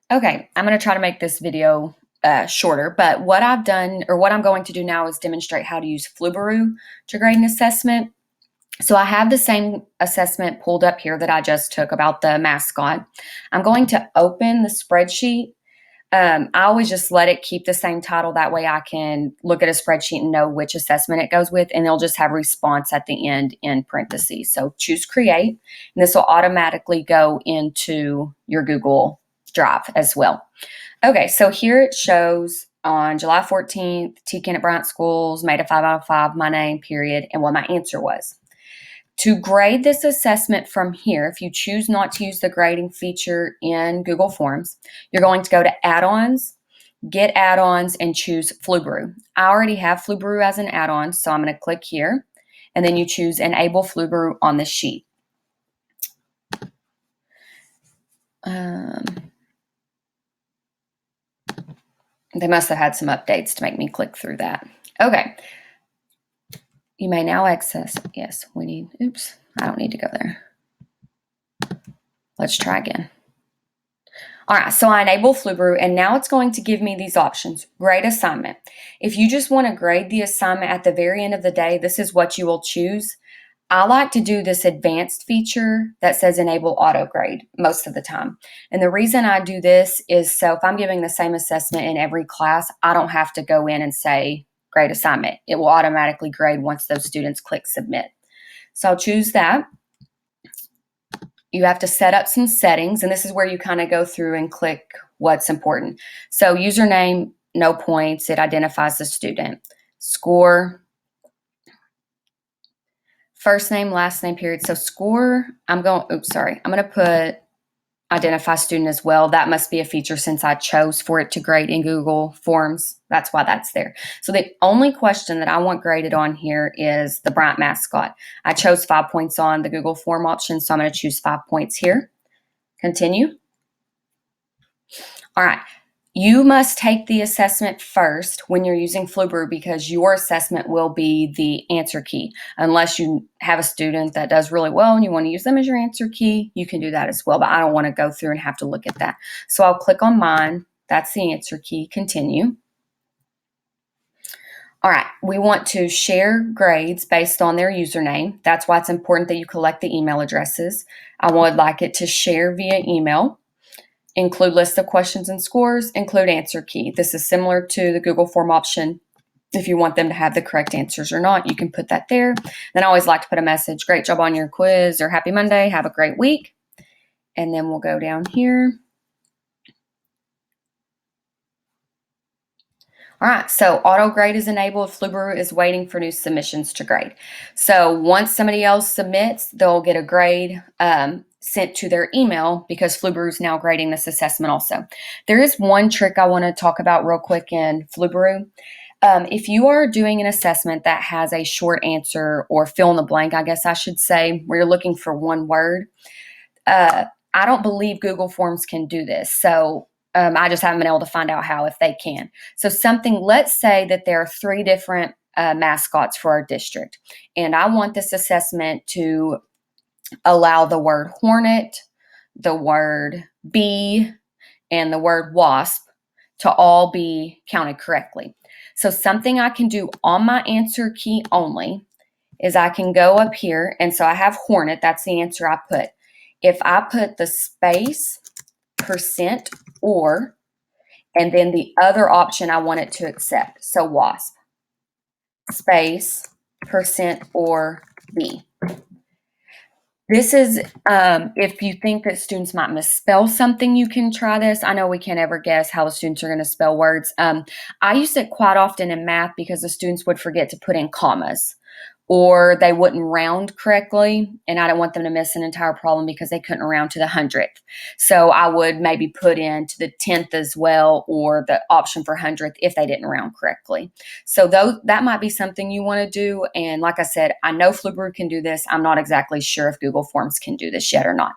Okay, I'm going to try to make this video shorter, but what I've done or what I'm going to do now is demonstrate how to use Flubaroo to grade an assessment. So I have the same assessment pulled up here that I just took about the mascot. I'm going to open the spreadsheet. I always just let it keep the same title. That way I can look at a spreadsheet and know which assessment it goes with, and they'll just have response at the end in parentheses. So choose create, and this will automatically go into your Google Drive as well. Okay, so here it shows on July 14th, T. Kennett Bryant Schools, made a 5 out of 5, my name, period, and what my answer was. To grade this assessment from here, if you choose not to use the grading feature in Google Forms, you're going to go to Add-ons, Get Add-ons, and choose Flubaroo. I already have Flubaroo as an add-on, so I'm going to click here, and then you choose Enable Flubaroo on the sheet. They must have had some updates to make me click through that. Okay. You may now access, yes, we need, oops, I don't need to go there. Let's try again. All right, so I enable Flubaroo, and now it's going to give me these options. Grade assignment. If you just want to grade the assignment at the very end of the day, this is what you will choose. I like to do this advanced feature that says enable auto grade most of the time. And the reason I do this is so if I'm giving the same assessment in every class, I don't have to go in and say grade assignment. It will automatically grade once those students click submit. So I'll choose that. You have to set up some settings, and this is where you kind of go through and click what's important. So username, no points, it identifies the student. Score, first name, last name, period. So score, I'm going to put identify student as well. That must be a feature since I chose for it to grade in Google Forms. That's why that's there. So the only question that I want graded on here is the Bryant mascot. I chose 5 points on the Google Form option, so I'm going to choose 5 points here. Continue. All right. You must take the assessment first when you're using Flubaroo because your assessment will be the answer key. Unless you have a student that does really well and you want to use them as your answer key, you can do that as well, but I don't want to go through and have to look at that. So I'll click on mine. That's the answer key. Continue. All right, we want to share grades based on their username. That's why it's important that you collect the email addresses. I would like it to share via email. Include list of questions and scores, include answer key. This is similar to the Google Form option. If you want them to have the correct answers or not, you can put that there. Then I always like to put a message, great job on your quiz, or happy Monday, have a great week. And then we'll go down here. All right, so auto grade is enabled. Flubaroo is waiting for new submissions to grade. So once somebody else submits, they'll get a grade sent to their email because Flubaroo is now grading this assessment also. There is one trick I want to talk about real quick in Flubaroo. If you are doing an assessment that has a short answer or fill in the blank, I guess I should say, where you're looking for one word, I don't believe Google Forms can do this. So I just haven't been able to find out how if they can. So let's say that there are 3 different mascots for our district, and I want this assessment to allow the word hornet, the word bee, and the word wasp to all be counted correctly. So something I can do on my answer key only is I can go up here, and so I have hornet, that's the answer I put. If I put the space, percent, or, and then the other option I want it to accept, so wasp, space, percent, or bee. This is, if you think that students might misspell something, you can try this. I know we can't ever guess how the students are going to spell words. I used it quite often in math because the students would forget to put in commas, or they wouldn't round correctly, and I don't want them to miss an entire problem because they couldn't round to the 100th. So I would maybe put in to the 10th as well, or the option for 100th if they didn't round correctly. So that might be something you want to do, and like I said, I know Flubaroo can do this. I'm not exactly sure if Google Forms can do this yet or not.